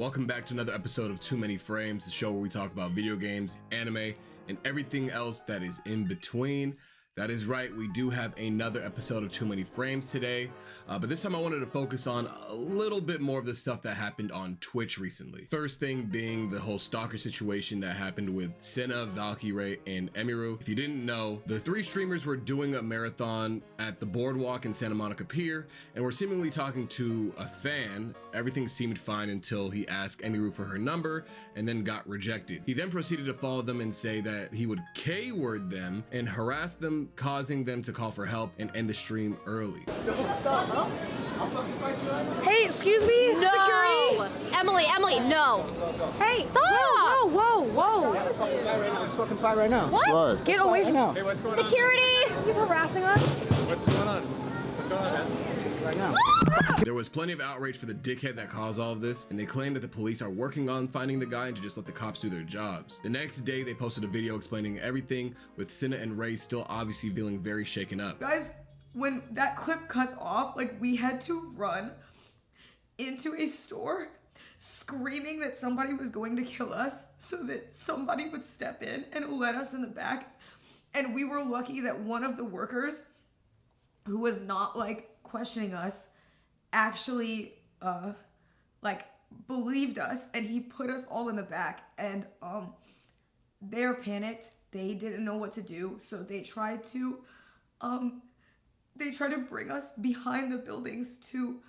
Welcome back to another episode of Too Many Frames, the show where we talk about video games, anime, and everything else that is in between. That is right, we do have another episode of Too Many Frames today, but this time I wanted to focus on a little bit more of the stuff that happened on Twitch recently. First thing being the whole Stalker situation that happened with Cinna, Valkyrae, and Emiru. If you didn't know, the three streamers were doing a marathon at the boardwalk in Santa Monica Pier, and were seemingly talking to a fan. Everything seemed fine until he asked Emiru for her number and then got rejected. He then proceeded to follow them and say that he would K-word them and harass them, causing them to call for help and end the stream early. Hey, excuse me? No! Security? Emily, no! Hey, Stop! Whoa! It's fucking fight right now. What? Right. Get away from now. Hey, what's going on? Security! He's harassing us. What's going on? What's going on, man? Right now. There was plenty of outrage for the dickhead that caused all of this, and they claimed that the police are working on finding the guy and to just let the cops do their jobs. The next day, they posted a video explaining everything, with Cinna and Ray still obviously feeling very shaken up. Guys, when that clip cuts off, like, we had to run into a store screaming that somebody was going to kill us so that somebody would step in and let us in the back. And we were lucky that one of the workers, who was not like questioning us, actually like believed us, and he put us all in the back. And they're panicked. They didn't know what to do, so they tried to bring us behind the buildings to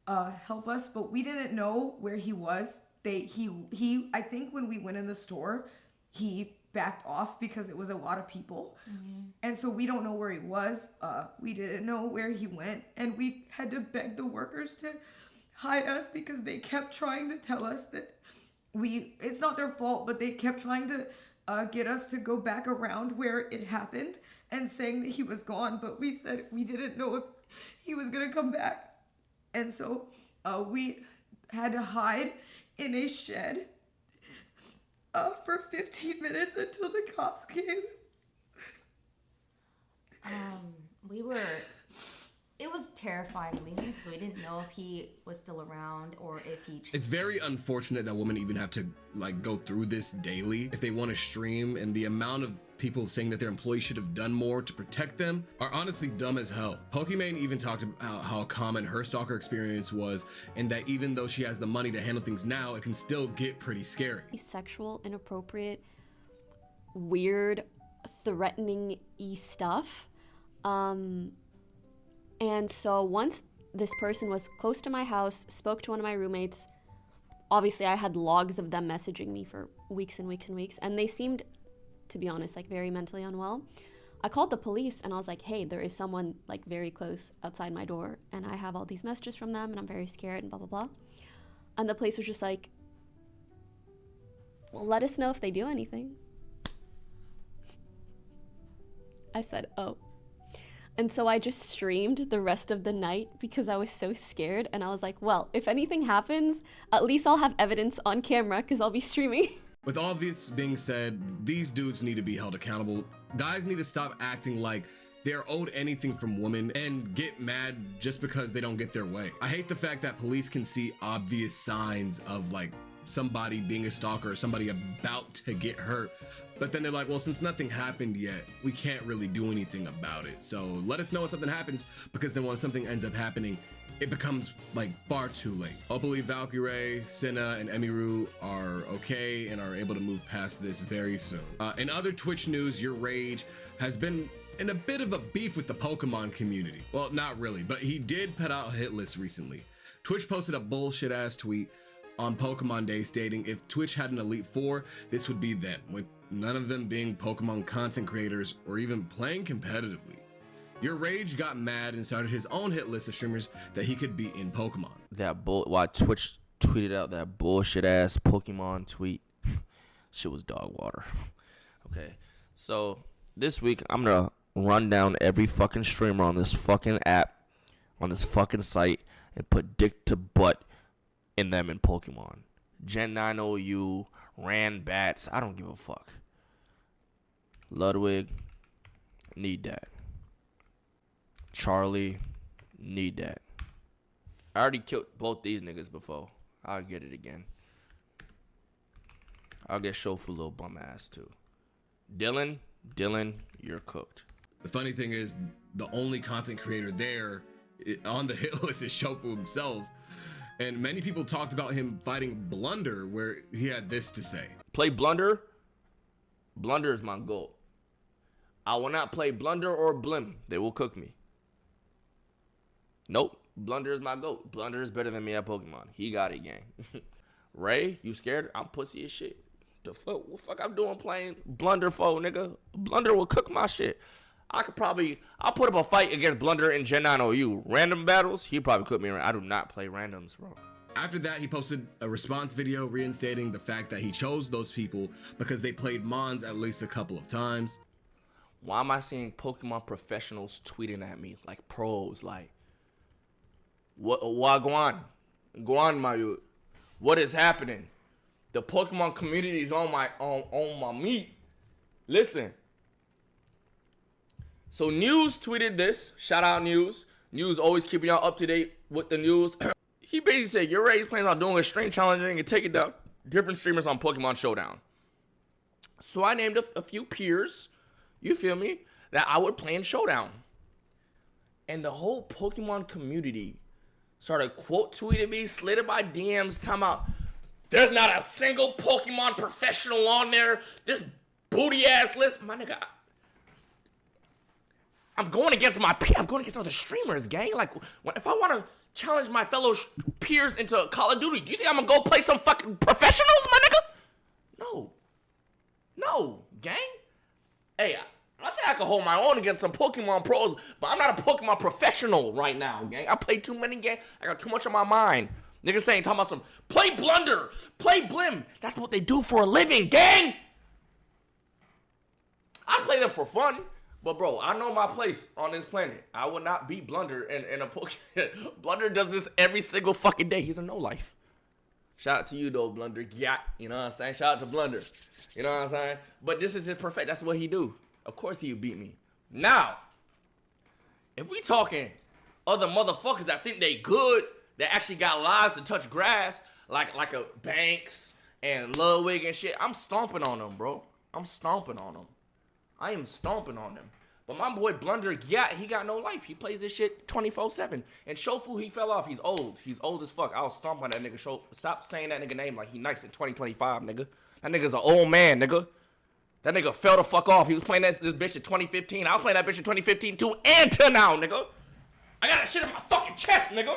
help us, but we didn't know where he was. I think when we went in the store, he backed off because it was a lot of people. And so we don't know where he was. We didn't know where he went, and we had to beg the workers to hide us because they kept trying to tell us that it's not their fault, but they kept trying to get us to go back around where it happened and saying that he was gone, but we said we didn't know if he was gonna come back. And so we had to hide in a shed for 15 minutes until the cops came. It was terrifying leaving because we didn't know if he was still around or if he... It's very unfortunate that women even have to like go through this daily if they want to stream, and the amount of people saying that their employees should have done more to protect them are honestly dumb as hell. Pokimane even talked about how common her stalker experience was, and that even though she has the money to handle things now, it can still get pretty scary. Sexual, inappropriate, weird, threatening-y stuff. And so once this person was close to my house, spoke to one of my roommates, obviously I had logs of them messaging me for weeks and weeks and weeks, and they seemed, to be honest, like very mentally unwell. I called the police and I was like, hey, there is someone like very close outside my door and I have all these messages from them and I'm very scared and blah, blah, blah. And the police was just like, well, let us know if they do anything. I said, oh. And so I just streamed the rest of the night because I was so scared. And I was like, well, if anything happens, at least I'll have evidence on camera because I'll be streaming. With all this being said, these dudes need to be held accountable. Guys need to stop acting like they're owed anything from women and get mad just because they don't get their way. I hate the fact that police can see obvious signs of like somebody being a stalker or somebody about to get hurt, but then they're like, well, since nothing happened yet, we can't really do anything about it. So let us know when something happens, because then when something ends up happening, it becomes like far too late. Hopefully Valkyrae, Cinna, and Emiru are okay and are able to move past this very soon. In other Twitch news, YourRage has been in a bit of a beef with the Pokemon community. Well, not really, but he did put out a hit list recently. Twitch posted a bullshit ass tweet on Pokemon Day stating if Twitch had an Elite Four, this would be them, with none of them being Pokemon content creators or even playing competitively. YourRage got mad and started his own hit list of streamers that he could be in Pokemon. Why Twitch tweeted out that bullshit ass Pokemon tweet. Shit was dog water. Okay, so this week I'm gonna run down every fucking streamer on this fucking app, on this fucking site, and put dick to butt in them in Pokemon. Gen 9 OU, Ran Bats, I don't give a fuck. Ludwig, need that. Charlie, need that. I already killed both these niggas before. I'll get it again. I'll get Shofu a little bum ass too. Dylan, you're cooked. The funny thing is, the only content creator there on the hit list is Shofu himself. And many people talked about him fighting Blunder, where he had this to say. Play Blunder. Blunder is my goal. I will not play Blunder or Blim. They will cook me. Nope. Blunder is my goat. Blunder is better than me at Pokemon. He got it, gang. Ray, you scared? I'm pussy as shit. The fuck? What the fuck I'm doing playing Blunder for, nigga? Blunder will cook my shit. I'll put up a fight against Blunder in Gen 9 OU. Random battles, he probably cook me around. I do not play randoms, bro. After that, he posted a response video reinstating the fact that he chose those people because they played Mons at least a couple of times. Why am I seeing Pokemon professionals tweeting at me like pros? Like, what go on, my youth? What is happening? The Pokemon community is on my meat. Listen. So News tweeted this. Shout out News. News always keeping y'all up to date with the news. He basically said, YourRage plans on doing a stream challenging and taking down different streamers on Pokemon Showdown. So I named a few peers, you feel me, that I would play in Showdown. And the whole Pokemon community started quote tweeting me, slid in my DMs, talking about, there's not a single Pokemon professional on there. This booty ass list. My nigga, I'm going against other streamers, gang. Like, if I want to challenge my fellow peers into Call of Duty, do you think I'm going to go play some fucking professionals, my nigga? No, gang. Hey, I think I can hold my own against some Pokemon pros, but I'm not a Pokemon professional right now, gang. I play too many games. I got too much on my mind. Niggas saying, talking about some, play Blunder, play Blim. That's what they do for a living, gang. I play them for fun. But bro, I know my place on this planet. I will not beat Blunder in a Pokemon. Blunder does this every single fucking day. He's a no-life. Shout out to you though, Blunder. Yeah, you know what I'm saying? Shout out to Blunder. You know what I'm saying? But this is his perfect. That's what he do. Of course he'll beat me. Now, if we talking other motherfuckers that think they good, that actually got lives to touch grass, like a Banks and Ludwig and shit, I'm stomping on them, bro. I'm stomping on them. I am stomping on them. But my boy Blunder, yeah, he got no life. He plays this shit 24/7. And Shofu, he fell off. He's old. He's old as fuck. I'll stomp on that nigga Shofu. Stop saying that nigga name like he nice in 2025, nigga. That nigga's an old man, nigga. That nigga fell the fuck off. He was playing this bitch in 2015. I was playing that bitch in 2015 too and to now, nigga. I got that shit in my fucking chest, nigga.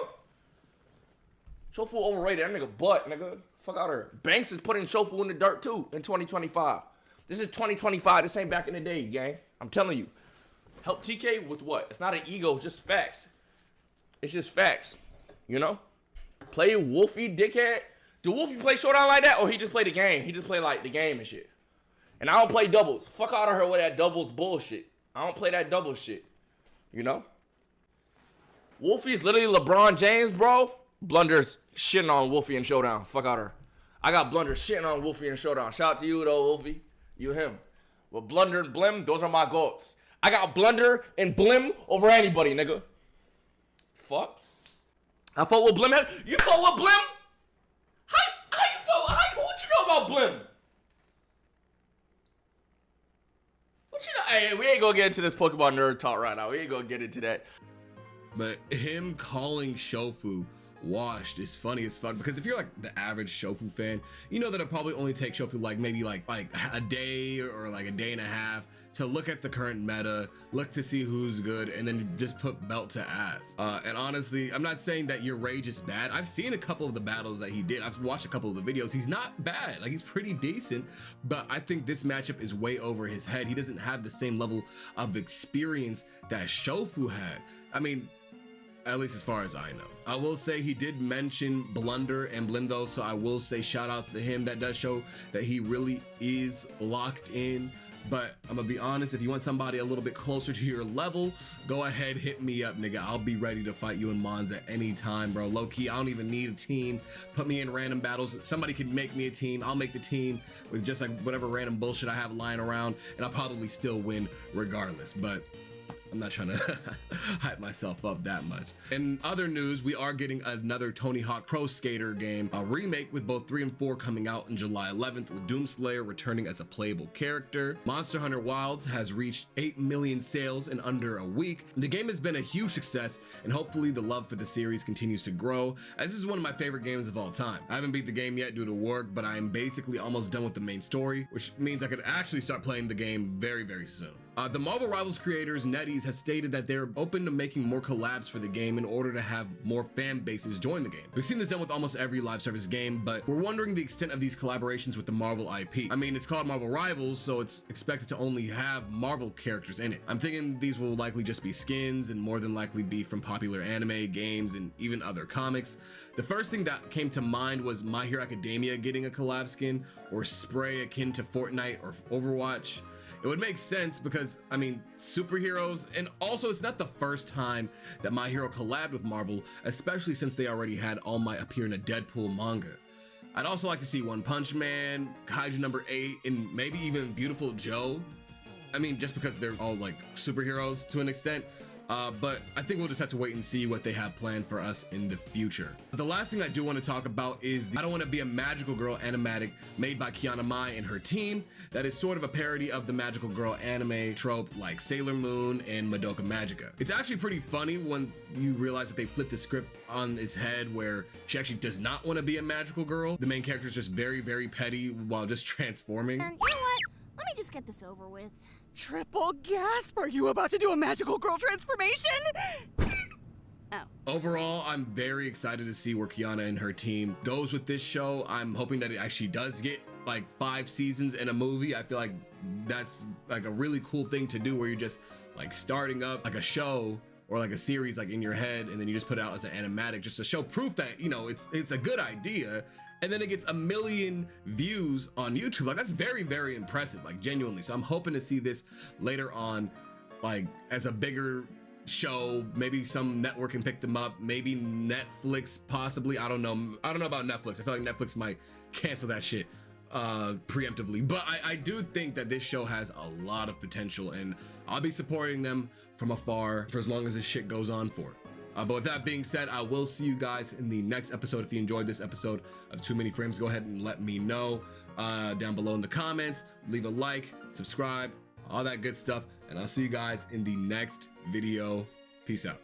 Shofu overrated. That nigga butt, nigga. Fuck out of her. Banks is putting Shofu in the dirt too in 2025. This is 2025. This ain't back in the day, gang. I'm telling you. Help TK with what? It's not an ego, it's just facts. It's just facts. You know? Play Wolfie, dickhead. Do Wolfie play Showdown like that? Or he just play the game? He just play like the game and shit. And I don't play doubles. Fuck out of her with that doubles bullshit. I don't play that double shit. You know? Wolfie's literally LeBron James, bro. Blunder's shitting on Wolfie in Showdown. Fuck out of her. I got Blunder shitting on Wolfie in Showdown. Shout out to you though, Wolfie. You him. But Blunder and Blim, those are my goats. I got Blunder and Blim over anybody, nigga. Fuck. I fought with Blim. You fought with Blim? How you fought? What you know about Blim? What you know? Hey, we ain't gonna get into this Pokemon nerd talk right now. We ain't gonna get into that. But him calling Shofu washed is funny as fuck, because if you're like the average Shofu fan, you know that it'll probably only take Shofu like maybe like a day or like a day and a half to look at the current meta, look to see who's good, and then just put belt to ass. And honestly, I'm not saying that YourRage is bad. I've seen a couple of the battles that he did. I've watched a couple of the videos. He's not bad. Like, he's pretty decent, but I think this matchup is way over his head. He doesn't have the same level of experience that Shofu had. I mean, at least as far as I know. I will say he did mention Blunder and Blim though, so I will say shout outs to him. That does show that he really is locked in. But I'm gonna be honest, if you want somebody a little bit closer to your level, go ahead, hit me up, nigga. I'll be ready to fight you in Mons at any time, bro. Low key, I don't even need a team. Put me in random battles. Somebody can make me a team. I'll make the team with just like whatever random bullshit I have lying around, and I'll probably still win regardless. But I'm not trying to hype myself up that much. In other news, we are getting another Tony Hawk Pro Skater game, a remake with both 3 and 4 coming out in July 11th, with Doomslayer returning as a playable character. Monster Hunter Wilds has reached 8 million sales in under a week. The game has been a huge success, and hopefully the love for the series continues to grow, as this is one of my favorite games of all time. I haven't beat the game yet due to work, but I am basically almost done with the main story, which means I could actually start playing the game very, very soon. The Marvel Rivals creators NetEase has stated that they're open to making more collabs for the game in order to have more fan bases join the game. We've seen this done with almost every live service game, but we're wondering the extent of these collaborations with the Marvel IP. I mean, it's called Marvel Rivals, so it's expected to only have Marvel characters in it. I'm thinking these will likely just be skins and more than likely be from popular anime, games, and even other comics. The first thing that came to mind was My Hero Academia getting a collab skin, or spray akin to Fortnite or Overwatch. It would make sense because, I mean, superheroes, and also it's not the first time that My Hero collabed with Marvel, especially since they already had All Might appear in a Deadpool manga. I'd also like to see One Punch Man, Kaiju number 8, and maybe even Beautiful Joe. I mean, just because they're all like superheroes to an extent. But I think we'll just have to wait and see what they have planned for us in the future. The last thing I do want to talk about is I Don't Want to Be a Magical Girl animatic made by Kiana Mai and her team. That is sort of a parody of the magical girl anime trope like Sailor Moon and Madoka Magica. It's actually pretty funny when you realize that they flipped the script on its head, where she actually does not want to be a magical girl. The main character is just very, very petty while just transforming. And you know what? Let me just get this over with. Triple gasp! Are you about to do a magical girl transformation? Oh. Overall, I'm very excited to see where Kiana and her team goes with this show. I'm hoping that it actually does get like 5 seasons in a movie. I feel like that's like a really cool thing to do, where you're just like starting up like a show or like a series like in your head, and then you just put it out as an animatic just to show proof that, you know, it's a good idea. And then it gets 1 million views on YouTube. Like, that's very, very impressive, like genuinely. So I'm hoping to see this later on, like as a bigger show. Maybe some network can pick them up, maybe Netflix possibly. I don't know about Netflix. I feel like Netflix might cancel that shit preemptively, but I do think that this show has a lot of potential, and I'll be supporting them from afar for as long as this shit goes on for. But with that being said, I will see you guys in the next episode. If you enjoyed this episode of Too Many Frames, go ahead and let me know down below in the comments. Leave a like, subscribe, all that good stuff, and I'll see you guys in the next video. Peace out.